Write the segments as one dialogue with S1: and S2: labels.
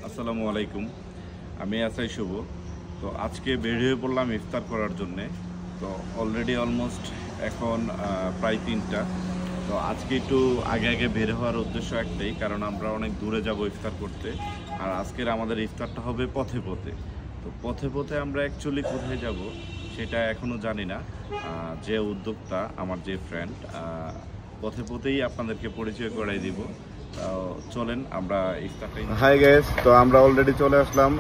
S1: আসসালামু আলাইকুম, আমি এসআই শুভ। তো আজকে বের হয়ে পড়লাম ইফতার করার জন্যে। তো অলরেডি অলমোস্ট এখন প্রায় 3টা। তো আজকে একটু আগে আগে বের হওয়ার উদ্দেশ্য একটাই, কারণ আমরা অনেক দূরে যাব ইফতার করতে। আর আজকের আমাদের ইফতারটা হবে পথে পথে। তো পথে পথে আমরা অ্যাকচুয়ালি কোথায় যাব সেটা এখনও জানি না। যে উদ্যোক্তা, আমার যে ফ্রেন্ড, পথে পথেই আপনাদেরকে পরিচয় করাই দিব। চলেন আমরা ইফতারটাই। হাই গাইস, তো আমরা অলরেডি চলে আসলাম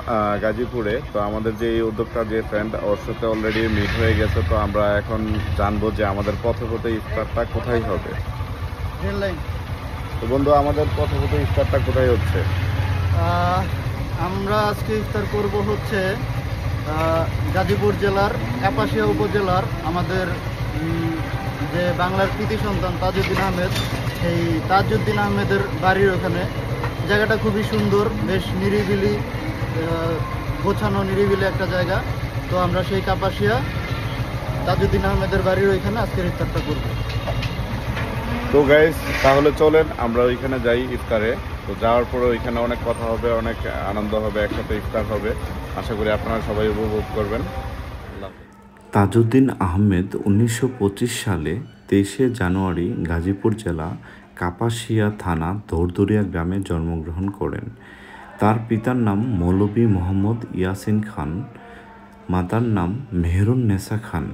S1: গাজীপুরে। তো আমাদের যে উদ্যোক্তা, যে ফ্রেন্ড, ওর সাথে অলরেডি মিট হয়ে গেছে। তো আমরা এখন জানবো যে আমাদের পথে পথে ইফতারটা কোথায় হবে। তো বন্ধু, আমাদের পথে পথে ইফতারটা কোথায় হচ্ছে?
S2: আমরা আজকে ইফতার করব হচ্ছে গাজীপুর জেলার কাপাসিয়া উপজেলার আমাদের যে বাংলার কৃতি সন্তান তাজউদ্দিন আহমেদ, সেই তাজউদ্দিন আহমেদের বাড়ির ওখানে। জায়গাটা খুবই সুন্দর, বেশ নিরিবিলি, গোছানো নিরিবিলি একটা জায়গা। তো আমরা সেই কাপাসিয়া তাজউদ্দিন আহমেদের বাড়ির ওইখানে আজকের ইফতারটা করব।
S1: তো গাইস, তাহলে চলেন আমরা ওইখানে যাই ইফতারে। তো যাওয়ার পরে ওইখানে অনেক কথা হবে, অনেক আনন্দ হবে, একসাথে ইফতার হবে। আশা করি আপনারা সবাই উপভোগ করবেন।
S3: তাজউদ্দিন আহমেদ 1925 সালে 23শে জানুয়ারি গাজীপুর জেলা কাপাসিয়া থানা ধরধরিয়া গ্রামে জন্মগ্রহণ করেন। তার পিতার নাম মৌলভী মোহাম্মদ ইয়াসিন খান, মাতার নাম মেহেরুন্নেসা খান।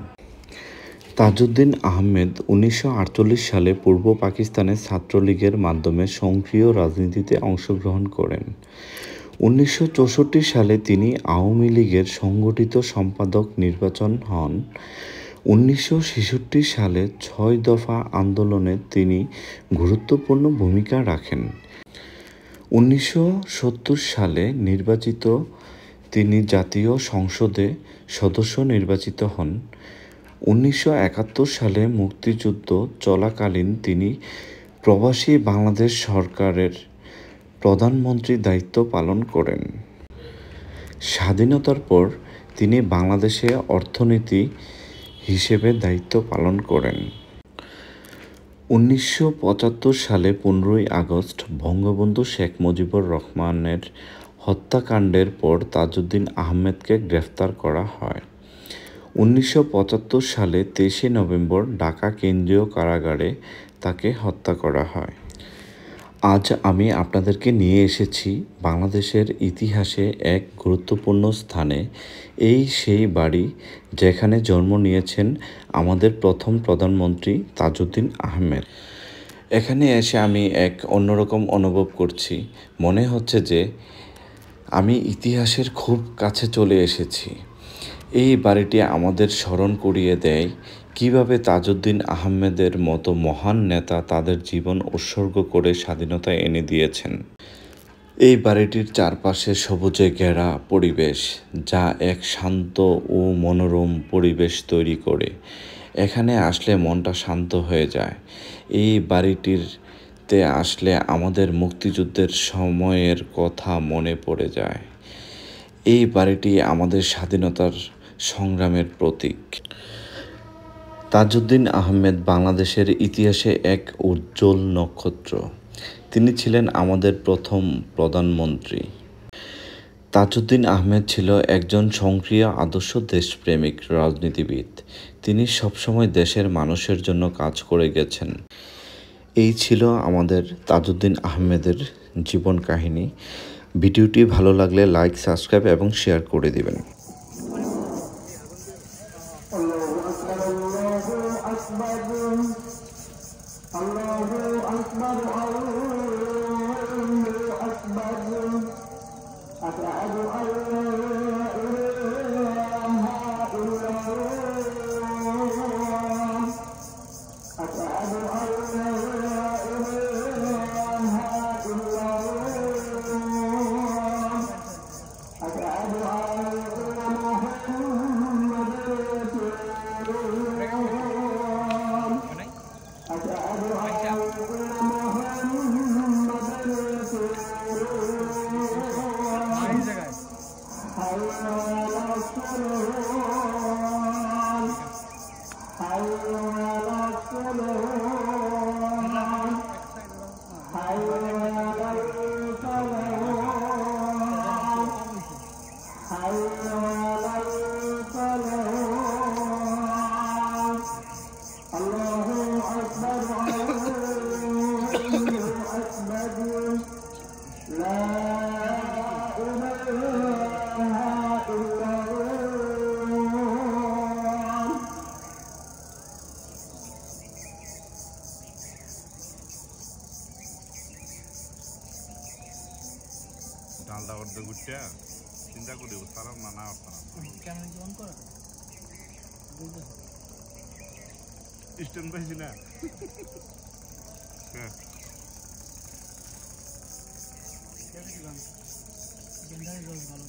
S3: তাজউদ্দিন আহমেদ 1948 সালে পূর্ব পাকিস্তানে ছাত্রলীগের মাধ্যমে সক্রিয় রাজনীতিতে অংশগ্রহণ করেন। 1964 সালে তিনি আওয়ামী লীগের সংগঠিত সম্পাদক নির্বাচন হন। 1966 সালে 6 দফা আন্দোলনে তিনি গুরুত্বপূর্ণ ভূমিকা রাখেন। 1970 সালে তিনি জাতীয় সংসদে সদস্য নির্বাচিত হন। 1971 সালে মুক্তিযুদ্ধ চলাকালীন তিনি প্রবাসী বাংলাদেশ সরকারের প্রধানমন্ত্রীর দায়িত্ব পালন করেন। স্বাধীনতার পর তিনি বাংলাদেশে অর্থনীতি হিসেবে দায়িত্ব পালন করেন। 1975 সালে 15ই আগস্ট বঙ্গবন্ধু শেখ মুজিবুর রহমানের হত্যাকাণ্ডের পর তাজউদ্দিন আহমেদকে গ্রেফতার করা হয়। 1975 সালে 23শে নভেম্বর ঢাকা কেন্দ্রীয় কারাগারে তাকে হত্যা করা হয়। আজ আমি আপনাদেরকে নিয়ে এসেছি বাংলাদেশের ইতিহাসে এক গুরুত্বপূর্ণ স্থানে। এই সেই বাড়ি যেখানে জন্ম নিয়েছেন আমাদের প্রথম প্রধানমন্ত্রী তাজউদ্দিন আহমেদ। এখানে এসে আমি এক অন্যরকম অনুভব করছি। মনে হচ্ছে যে আমি ইতিহাসের খুব কাছে চলে এসেছি। এই বাড়িটি আমাদের স্মরণ করিয়ে দেয় কিভাবে তাজউদ্দিন আহমেদের মতো মহান নেতা তাদের জীবন উৎসর্গ করে স্বাধীনতা এনে দিয়েছেন। এই বাড়িটির চারপাশে সবুজে ঘেরা পরিবেশ, যা এক শান্ত ও মনোরম পরিবেশ তৈরি করে। এখানে আসলে মনটা শান্ত হয়ে যায়। এই বাড়িটিতে আসলে আমাদের মুক্তিযুদ্ধের সময়ের কথা মনে পড়ে যায়। এই বাড়িটি আমাদের স্বাধীনতার সংগ্রামের প্রতীক। তাজউদ্দিন আহমেদ বাংলাদেশের ইতিহাসে এক উজ্জ্বল নক্ষত্র। তিনি ছিলেন আমাদের প্রথম প্রধানমন্ত্রী। তাজউদ্দিন আহমেদ ছিল একজন সক্রিয় আদর্শ দেশপ্রেমিক রাজনীতিবিদ। তিনি সবসময় দেশের মানুষের জন্য কাজ করে গেছেন। এই ছিল আমাদের তাজউদ্দিন আহমেদের জীবন কাহিনী। ভিডিওটি ভালো লাগলে লাইক, সাবস্ক্রাইব এবং শেয়ার করে দিবেন।
S1: ডালটা অর্ধেক উঠছে চিন্তা করি সারা না স্ট্যান্ড পাইছি না
S2: ভালো